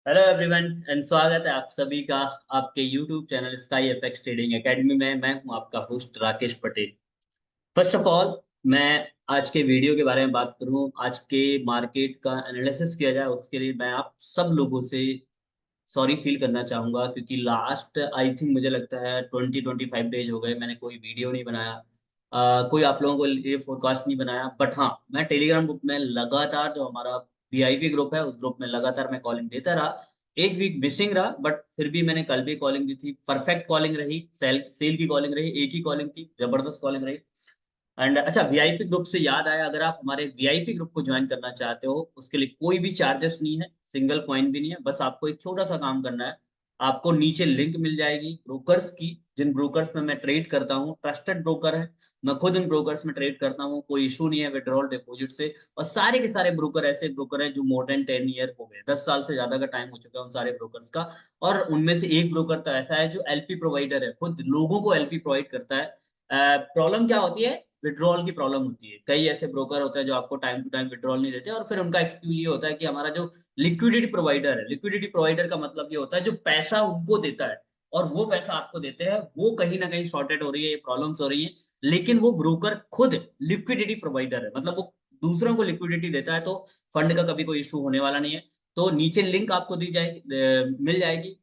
Hello everyone and स्वागत है आप सभी का आपके YouTube channel sky FX trading academy में। मैं हूं आपका host Rakesh Patel. First of all, मैं आज के वीडियो के बारे में बात करूं, आज के मार्केट का एनालिसिस किया जाए, उसके लिए मैं आप सब लोगों से सॉरी फील करना चाहूंगा क्योंकि लास्ट आई थिंक मुझे लगता है 20-25 डेज हो गए मैंने कोई वीडियो नहीं बनाया। कोई आप लोगों को ये फोरकास्ट नहीं बनाया। बट हाँ, मैं टेलीग्राम ग्रुप में लगातार, जो हमारा वीआईपी ग्रुप है उस ग्रुप में लगातार मैं कॉलिंग देता रहा। एक वीक मिसिंग रहा बट फिर भी मैंने कल भी कॉलिंग दी थी। परफेक्ट कॉलिंग रही, सेल सेल की कॉलिंग रही, एक ही कॉलिंग थी, जबरदस्त कॉलिंग रही। एंड अच्छा, वीआईपी ग्रुप से याद आया, अगर आप हमारे वीआईपी ग्रुप को ज्वाइन करना चाहते हो उसके लिए कोई भी चार्जेस नहीं है, सिंगल कॉइन भी नहीं है। बस आपको एक छोटा सा काम करना है। आपको नीचे लिंक मिल जाएगी ब्रोकर्स की, जिन ब्रोकर्स में मैं ट्रेड करता हूँ, ट्रस्टेड ब्रोकर है। मैं खुद इन ब्रोकर्स में ट्रेड करता हूँ, कोई इशू नहीं है विड्रॉल डिपॉजिट से। और सारे के सारे ब्रोकर ऐसे ब्रोकर हैं जो मोर देन 10 ईयर हो गए, 10 साल से ज्यादा का टाइम हो चुका है उन सारे ब्रोकर्स का। और उनमें से एक ब्रोकर तो ऐसा है जो एलपी प्रोवाइडर है, खुद लोगों को एलपी प्रोवाइड करता है। प्रॉब्लम क्या होती है? विड्रॉल की प्रॉब्लम होती है। कई ऐसे ब्रोकर होते हैं जो आपको टाइम टू टाइम विड्रॉल नहीं देते, और फिर उनका एक्सक्यूज ये होता है कि हमारा जो लिक्विडिटी प्रोवाइडर है, लिक्विडिटी प्रोवाइडर का मतलब ये होता है जो पैसा उनको देता है और वो पैसा आपको देते हैं, वो कहीं ना कहीं शॉर्टेड हो रही है, ये प्रॉब्लम्स हो रही है। लेकिन वो ब्रोकर खुद लिक्विडिटी प्रोवाइडर है, मतलब वो दूसरों को लिक्विडिटी देता है, तो फंड का कभी कोई इशू होने वाला नहीं है। तो नीचे लिंक आपको दी जाएगी, मिल जाएगी,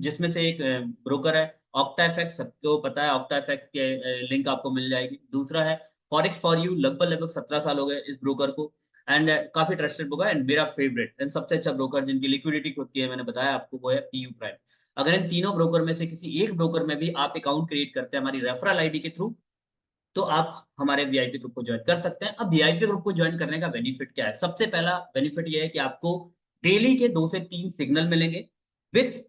जिसमें से एक ब्रोकर है ऑक्टा एफएक्स, सबको पता है ऑक्टा एफएक्स के लिंक आपको मिल जाएगी। दूसरा है फॉरेक्स फॉर यू, लगभग लगभग 17 साल हो गए इस ब्रोकर को। एंड काफी ट्रस्टेड ब्रोकर एंड मेरा फेवरेट एंड सबसे अच्छा ब्रोकर जिनकी लिक्विडिटी खुद की है, मैंने बताया आपको, वो है पीयू प्राइम। अगर इन तीनों ब्रोकर में से किसी एक ब्रोकर में भी आप अकाउंट क्रिएट करते हैं हमारी रेफरल आईडी के थ्रू, तो आप हमारे वीआईपी ग्रुप को ज्वाइन कर सकते हैं। अब वीआईपी ग्रुप को ज्वाइन करने का बेनिफिट क्या है? सबसे पहला बेनिफिट ये है कि आपको डेली के 2 से 3 सिग्नल मिलेंगे with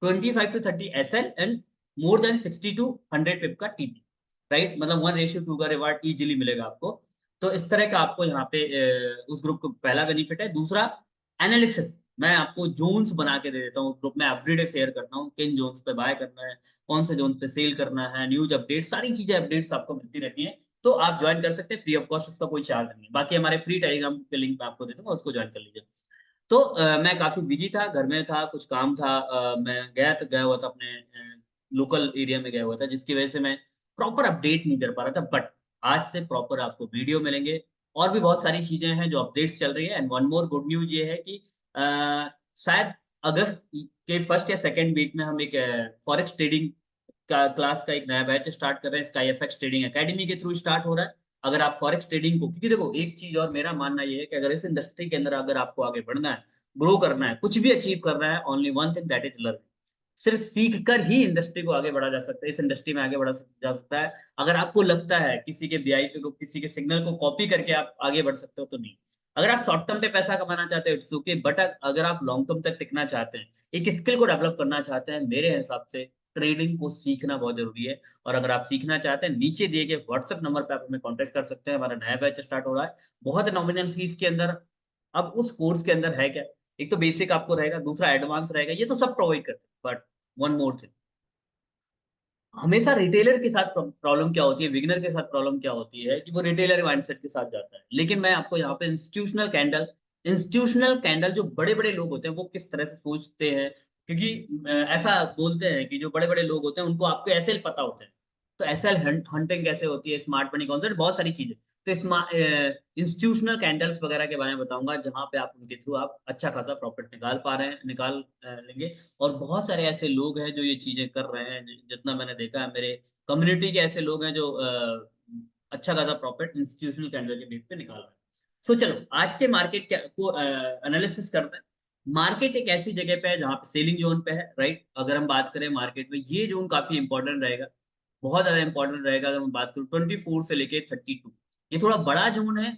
25 to 30 SL and more than 60 to 100 पिप का टीपी। राइट, मतलब 1:2 का रिवार्ड इजीली मिलेगा आपको। तो इस तरह का आपको यहाँ पे उस ग्रुप को पहला बेनिफिट है। दूसरा, एनालिसिस। मैं आपको जोन्स बना के दे देता हूँ, उस ग्रुप में एवरीडे शेयर करता हूँ किन जोन्स पे बाय करना है, कौन से जोन पे सेल करना है, न्यूज अपडेट, सारी चीजें अपडेट्स आपको मिलती रहती हैं। तो आप ज्वाइन कर सकते हैं फ्री ऑफ कॉस्ट, उसका कोई चार्ज नहीं है। बाकी हमारे फ्री टेलीग्राम के लिंक मैं आपको दे दूंगा, उसको ज्वाइन कर लीजिए। तो मैं काफी बिजी था, घर में था, कुछ काम था, मैं गया हुआ था अपने लोकल एरिया में गया हुआ था, जिसकी वजह से मैं प्रॉपर अपडेट नहीं कर पा रहा था। बट आज से प्रॉपर आपको वीडियो मिलेंगे और भी बहुत सारी चीजें हैं जो अपडेट्स चल रही है। And one more good news ये है कि शायद अगस्त के फर्स्ट या सेकेंड वीक में हम एक फॉरेक्स ट्रेडिंग का क्लास का एक नया बैच स्टार्ट कर रहे हैं, स्काई एफएक्स ट्रेडिंग एकेडमी के थ्रू स्टार्ट हो रहा है। अगर आप फॉरेक्स ट्रेडिंग को, क्योंकि देखो एक चीज और मेरा मानना ये है कि अगर इस इंडस्ट्री के अंदर अगर आपको आगे बढ़ना है, ग्रो करना है, कुछ भी अचीव करना है, only one thing that is learn. सिर्फ सीख कर ही इंडस्ट्री को आगे बढ़ा जा सकता है, इस इंडस्ट्री में आगे बढ़ा जा सकता है। अगर आपको लगता है किसी के वीआईपी को, किसी के सिग्नल को कॉपी करके आप आगे बढ़ सकते हो, तो नहीं। अगर आप शॉर्ट टर्म पे पैसा कमाना चाहते हो इट्स ओके, बट अगर आप लॉन्ग टर्म तक टिकना चाहते हैं, एक स्किल को डेवलप करना चाहते हैं, मेरे हिसाब से ट्रेडिंग को सीखना बहुत जरूरी है। और अगर आप सीखना चाहते हैं, नीचे दिए गए व्हाट्सएप नंबर पे आप हमें कांटेक्ट कर सकते हैं। हमारा नया बैच स्टार्ट हो रहा है, बहुत नॉमिनल फीस के अंदर। अब उस कोर्स के अंदर है क्या? एक तो बेसिक आपको रहेगा, दूसरा एडवांस रहेगा, ये तो सब प्रोवाइड करते हैं। बट वन मोर थिंग, हमेशा रिटेलर के साथ प्रॉब्लम क्या होती है, बिगिनर के साथ प्रॉब्लम क्या होती है कि वो रिटेलर माइंडसेट के साथ जाता है। लेकिन मैं आपको यहाँ पे इंस्टीट्यूशनल कैंडल जो बड़े बड़े लोग होते हैं वो किस तरह से सोचते हैं, क्योंकि ऐसा बोलते हैं कि जो बड़े बड़े लोग होते हैं उनको आपको एसएल पता होता है। तो एसएल हंटिंग कैसे होती है, स्मार्ट मनी कॉन्सेप्ट, बहुत सारी चीजें। तो इंस्टीट्यूशनल कैंडल्स वगैरह के बारे में बताऊंगा, जहां पे आप उनके थ्रू आप अच्छा खासा प्रॉफिट निकाल पा रहे हैं, निकाल लेंगे। और बहुत सारे ऐसे लोग हैं जो ये चीजें कर रहे हैं, जितना मैंने देखा है मेरे कम्युनिटी के ऐसे लोग हैं जो अच्छा खासा प्रॉफिट इंस्टीट्यूशनल कैंडल के बेस पे निकाल रहे हैं। सो चलो आज के मार्केट को एनालिसिस करते हैं। मार्केट एक ऐसी जगह पे है जहाँ पे सेलिंग जोन पे है, राइट। अगर हम बात करें मार्केट में, ये जोन काफी इंपॉर्टेंट रहेगा, बहुत ज्यादा इंपॉर्टेंट रहेगा। अगर मैं बात करूँ 24 से लेके 32, ये थोड़ा बड़ा जोन है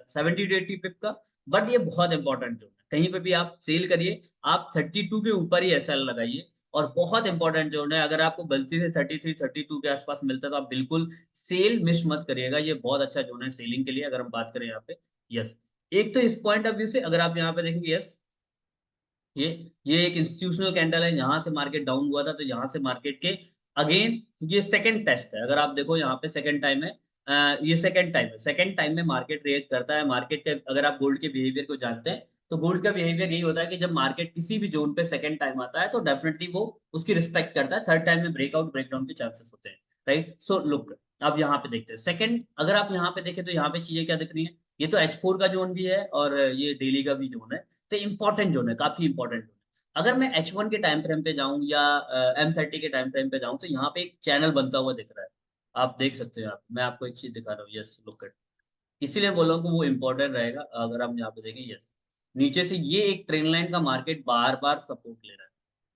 70 to 80 पिप का। बट ये बहुत इंपॉर्टेंट जोन है, कहीं पे भी आप सेल करिए, आप 32 के ऊपर ही एसएल लगाइए। और बहुत इंपॉर्टेंट जोन है, अगर आपको गलती से 33-32 के आसपास मिलता है तो आप बिल्कुल सेल मिस मत करिएगा। ये बहुत अच्छा जोन है सेलिंग के लिए, अगर हम बात करें यहाँ पे। यस, एक तो इस पॉइंट ऑफ व्यू से अगर आप यहाँ पे देखेंगे, यस, ये ये एक इंस्टीट्यूशनल कैंडल है, यहाँ से मार्केट डाउन हुआ था, तो यहाँ से मार्केट के अगेन ये सेकंड टेस्ट है। अगर आप देखो यहाँ पे सेकंड टाइम है, ये सेकंड टाइम है, सेकंड टाइम में मार्केट रिएक्ट करता है। मार्केट के, अगर आप गोल्ड के बिहेवियर को जानते हैं, तो गोल्ड का बिहेवियर यही होता है कि जब मार्केट किसी भी जोन पे सेकंड टाइम आता है तो डेफिनेटली वो उसकी रिस्पेक्ट करता है, थर्ड टाइम में ब्रेकआउट ब्रेकडाउन के चांसेस होते हैं, राइट। सो लुक, अब यहाँ पे देखते हैं सेकंड, अगर आप यहाँ पे देखें तो यहाँ पे चीजें क्या दिख रही है, ये तो H4 का जोन भी है और ये डेली का भी जोन है, तो इंपॉर्टेंट जोन है, काफी इंपॉर्टेंट जोन है। अगर मैं H1 के टाइम फ्रेम पे जाऊं या M30 के टाइम फ्रेम पे जाऊं तो यहाँ पे एक चैनल बनता हुआ दिख रहा है, आप देख सकते हैं। आप, मैं आपको एक चीज दिखा रहा हूँ, यस लुक एट, इसीलिए बोल रहा हूँ कि वो इंपॉर्टेंट रहेगा। अगर हम यहाँ पे देखें, यस, नीचे से ये एक ट्रेन लाइन का मार्केट बार बार सपोर्ट ले रहा है।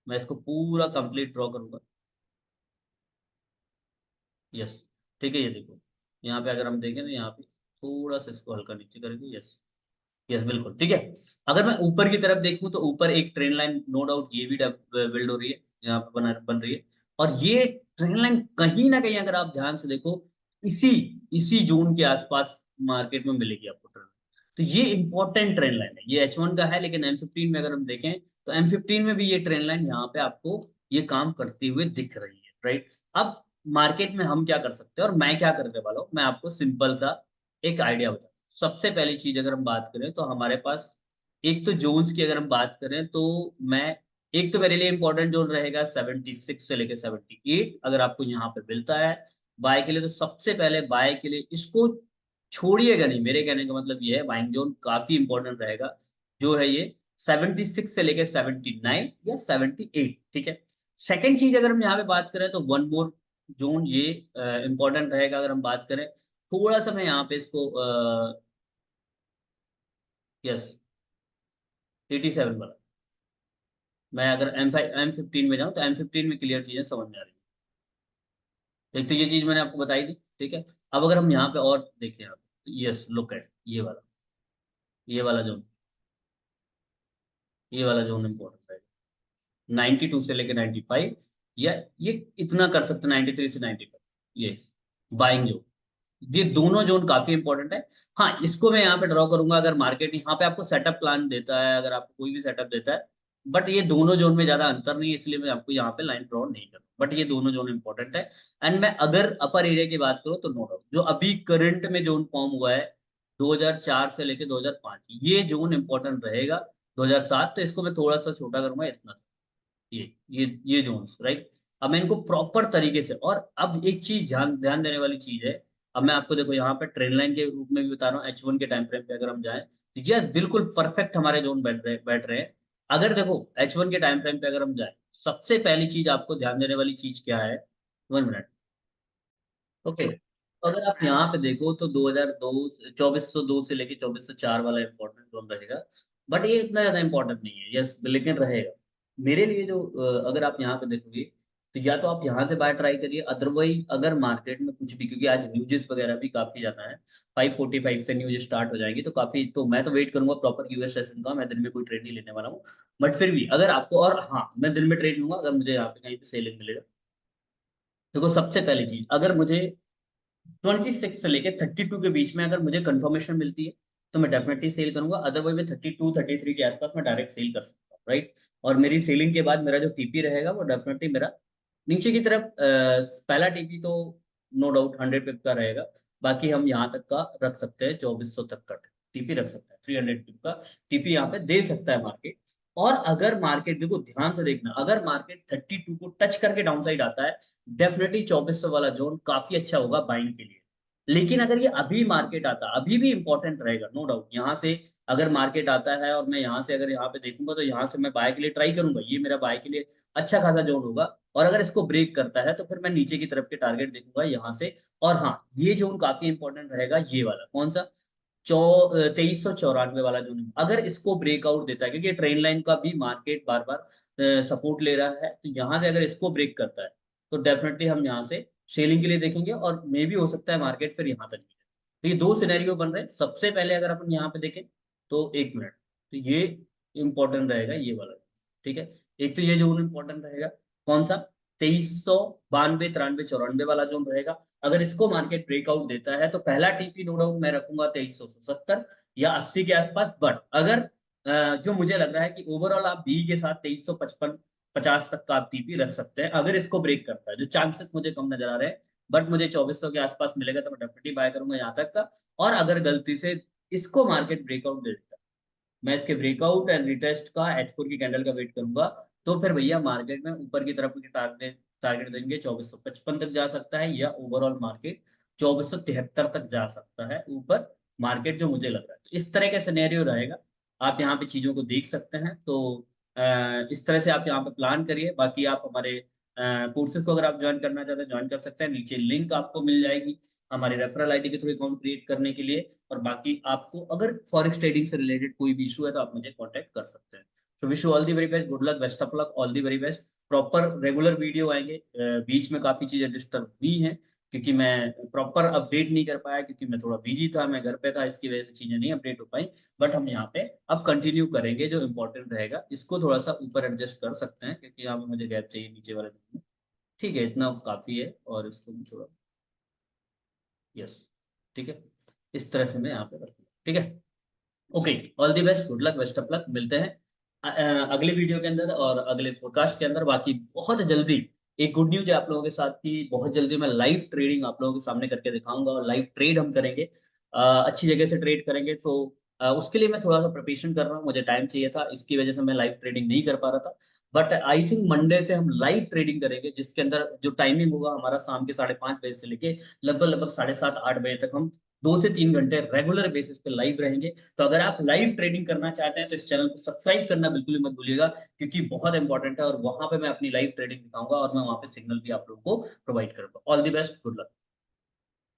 मैं इसको पूरा कंप्लीट ड्रॉ करूंगा, यस, ठीक है। ये देखो, यहाँ पे अगर हम देखें तो यहाँ पे थोड़ा सा इसको हल्का नीचे करेंगे, यस, यस बिल्कुल ठीक है। अगर मैं ऊपर की तरफ देखूं तो ऊपर एक ट्रेन लाइन नो डाउट ये भी बिल्ड हो रही है, यहाँ पे बन रही है। और ये ट्रेन लाइन कहीं ना कहीं अगर आप ध्यान से देखो, इसी इसी जोन के आसपास मार्केट में मिलेगी आपको ट्रेन। तो ये इंपॉर्टेंट ट्रेन लाइन है, ये H1 का है, लेकिन M15 में अगर हम देखें तो M15 में भी ये ट्रेन लाइन यहाँ पे आपको ये काम करते हुए दिख रही है, राइट। अब मार्केट में हम क्या कर सकते हैं और मैं क्या करने वाला हूँ, मैं आपको सिंपल सा एक आइडिया बता। सबसे पहली चीज अगर हम बात करें तो हमारे पास एक तो जोन्स की अगर हम बात करें तो मैं, एक तो मेरे लिए इंपॉर्टेंट जोन रहेगा 76 से लेकर 78, अगर आपको यहाँ पे मिलता है बाय के लिए तो सबसे पहले बाय के लिए इसको छोड़िएगा नहीं। मेरे कहने का मतलब ये है बाइंग जोन काफी इंपॉर्टेंट रहेगा, जो है ये 76 से लेकर 79 या 78, ठीक है। सेकेंड चीज अगर हम यहाँ पे बात करें तो वन मोर जोन ये इंपॉर्टेंट रहेगा, अगर हम बात करें थोड़ा सा मैं यहाँ पे इसको, यस, 87 वाला, मैं अगर M15 में जाऊँ तो M15 में क्लियर चीजें समझ में आ रही है। एक तो ये चीज मैंने आपको बताई दी, ठीक है। अब अगर हम यहाँ पे और देखें आप, यस लुक एट ये वाला जोन, ये वाला जोन इम्पोर्टेंट है, 92 से लेकर 95, या ये इतना कर सकते 93 से 95, ये बाइंग जोन, ये दोनों जोन काफी इंपॉर्टेंट है। हाँ, इसको मैं यहाँ पे ड्रॉ करूंगा अगर मार्केट यहाँ पे आपको सेटअप प्लान देता है, अगर आपको कोई भी सेटअप देता है, बट ये दोनों जोन में ज्यादा अंतर नहीं है, इसलिए मैं आपको यहाँ पे लाइन ड्रॉ नहीं करूँ, बट ये दोनों जोन इंपॉर्टेंट है। एंड मैं अगर अपर एरिया की बात करूँ तो नो डाउट जो अभी करंट में जोन फॉर्म हुआ है 2004 से लेकर 2005, ये जोन इंपॉर्टेंट रहेगा। 2007 तो इसको मैं थोड़ा सा छोटा करूंगा इतना, ये जोन्स, राइट। अब मैं इनको प्रॉपर तरीके से, और अब एक चीज ध्यान ध्यान देने वाली चीज है। अब मैं आपको देखो यहाँ पे ट्रेंड लाइन के रूप में भी बता रहा हूँ, H1 के टाइम फ्रेम पे अगर हम जाएं तो यस बिल्कुल परफेक्ट हमारे जोन बैठ रहे हैं। अगर देखो H1 के टाइम फ्रेम पे अगर हम जाए, सबसे पहली चीज आपको ध्यान देने वाली चीज क्या है, 1 मिनट, ओके। तो अगर आप यहाँ पे देखो तो 2002, 2402 से लेके 2404 वाला इंपॉर्टेंट जोन रहेगा, बट ये इतना ज्यादा इंपॉर्टेंट नहीं है, यस लेकिन रहेगा मेरे लिए। जो अगर आप यहाँ पे देखोगे तो या तो आप यहाँ से बाय ट्राई करिए, अदरवाइज अगर मार्केट में कुछ भी, क्योंकि आज न्यूज़ वगैरह भी काफी ज्यादा है, 5:45 से न्यूज स्टार्ट हो जाएंगी, तो काफी, तो मैं तो वेट करूंगा प्रॉपर यूएस सेशन का, मैं दिन में कोई ट्रेड नहीं लेने वाला हूँ। बट फिर भी अगर आपको, और हाँ मैं दिन में ट्रेड लूंगा अगर मुझे यहाँ पे कहीं पे सेलिंग मिलेगा। देखो सबसे पहली चीज, अगर मुझे 26 से लेके 32 के बीच में अगर मुझे कंफर्मेशन मिलती है तो मैं डेफिनेटली सेल करूंगा, अदरवाइज मैं 32 33 के आसपास मैं डायरेक्ट सेल कर सकता हूँ, राइट। और मेरी सेलिंग के बाद मेरा जो टीपी रहेगा वो डेफिनेटली मेरा नीचे की तरफ, पहला टीपी तो नो डाउट 100 पिप का रहेगा। बाकी हम यहाँ तक का रख सकते हैं, 2400 तक का टीपी रख सकते हैं, 300 पिप का टीपी यहाँ पे दे सकता है मार्केट। और अगर मार्केट, देखो ध्यान से देखना, अगर मार्केट 32 को टच करके डाउन साइड आता है, डेफिनेटली 2400 वाला जोन काफी अच्छा होगा बाइंग के लिए। लेकिन अगर ये अभी मार्केट आता, अभी भी इंपॉर्टेंट रहेगा नो डाउट, यहाँ से अगर मार्केट आता है और मैं यहाँ से अगर यहाँ पे देखूंगा तो यहाँ से मैं बाय के लिए ट्राई करूंगा, ये मेरा बाय के लिए अच्छा खासा जोन होगा। और अगर इसको ब्रेक करता है तो फिर मैं नीचे की तरफ के टारगेट देखूंगा यहाँ से। और हाँ, ये जोन काफी इंपॉर्टेंट रहेगा, ये वाला कौन सा, 2394 वाला जोन, अगर इसको ब्रेकआउट देता है, क्योंकि ट्रेन लाइन का भी मार्केट बार बार सपोर्ट ले रहा है, तो यहाँ से अगर इसको ब्रेक करता है तो डेफिनेटली हम यहाँ से सेलिंग के लिए देखेंगे, और मे भी हो सकता है मार्केट फिर यहाँ तक भी जाए। तो ये दो सिनेरियो बन रहे हैं। सबसे पहले अगर अपन यहाँ पे देखें तो 1 मिनट, तो ये इंपॉर्टेंट रहेगा ये वाला, ठीक है। एक तो ये जोन इंपॉर्टेंट रहेगा, कौन सा, 2392 93 94 वाला जोन रहेगा। अगर इसको मार्केट ब्रेकआउट देता है तो पहला टीपी नो डाउट मैं रखूंगा 2370 या 80 के आसपास। बट अगर जो मुझे लग रहा है कि ओवरऑल आप बी के साथ 2355 50 तक का आप टीपी रख सकते हैं, अगर इसको ब्रेक करता है, जो चांसेस मुझे कम नजर आ रहे हैं, बट मुझे 2400 के आसपास मिलेगा तो मैं डेफिनेटली बाय करूंगा यहाँ तक का। और अगर गलती से इसको मार्केट ब्रेकआउट दे देता है, मैं इसके ब्रेकआउट एंड रिटेस्ट का H4 की कैंडल का वेट करूंगा, तो फिर भैया मार्केट में ऊपर की तरफ के टारगेट टारगेट देंगे 2455 तक जा सकता है, या ओवरऑल मार्केट 2473 तक जा सकता है ऊपर मार्केट, जो मुझे लग रहा है। तो इस तरह का सिनेरियो रहेगा, आप यहाँ पे चीजों को देख सकते हैं। तो इस तरह से आप यहाँ पे प्लान करिए। बाकी आप हमारे कोर्सेज को अगर आप ज्वाइन करना चाहते हैं ज्वाइन कर सकते हैं, नीचे लिंक आपको मिल जाएगी हमारे रेफरल आईडी के थ्रू अकाउंट क्रिएट करने के लिए। और बाकी आपको अगर फॉरेक्स ट्रेडिंग से रिलेटेड कोई भी इशू है तो आप मुझे कांटेक्ट कर सकते हैं। So wish you all the very best, good luck, best of luck, all the very best. Proper regular video आएंगे, बीच में काफी चीजें डिस्टर्ब हुई हैं क्योंकि मैं प्रॉपर अपडेट नहीं कर पाया, क्योंकि मैं थोड़ा बिजी था, मैं घर पे था, इसकी वजह से चीजें नहीं अपडेट हो पाई। बट हम यहाँ पे अब कंटिन्यू करेंगे, जो इम्पोर्टेंट रहेगा इसको थोड़ा सा ऊपर एडजस्ट कर सकते हैं क्योंकि यहाँ पे मुझे गैप चाहिए नीचे वाले दिन में। ठीक है, इतना काफी है, और इसको भी थोड़ा, यस, ठीक है, इस तरह से मैं यहाँ पे रखूँगा। ठीक है, okay, all the best, good luck, best of luck. मिलते हैं अगले वीडियो के अंदर और अगले पॉडकास्ट के अंदर। बाकी बहुत जल्दी एक गुड न्यूज है आप लोगों के साथ कि बहुत जल्दी मैं लाइव ट्रेडिंग आप लोगों के सामने करके दिखाऊंगा, और लाइव ट्रेड हम करेंगे, अच्छी जगह से ट्रेड करेंगे। तो उसके लिए मैं थोड़ा सा प्रिपरेशन कर रहा हूँ, मुझे टाइम चाहिए था, इसकी वजह से मैं लाइव ट्रेडिंग नहीं कर पा रहा था। बट आई थिंक मंडे से हम लाइव ट्रेडिंग करेंगे, जिसके अंदर जो टाइमिंग होगा हमारा शाम के 5:30 बजे से लेके लगभग लगभग 7:30-8 बजे तक, हम 2 से 3 घंटे रेगुलर बेसिस पे लाइव रहेंगे। तो अगर आप लाइव ट्रेडिंग करना चाहते हैं तो इस चैनल को सब्सक्राइब करना बिल्कुल भी मत भूलिएगा, क्योंकि बहुत इंपॉर्टेंट है, और वहां पे मैं अपनी लाइव ट्रेडिंग दिखाऊंगा और मैं वहां पे सिग्नल भी आप लोगों को प्रोवाइड करूंगा। All the best, good luck.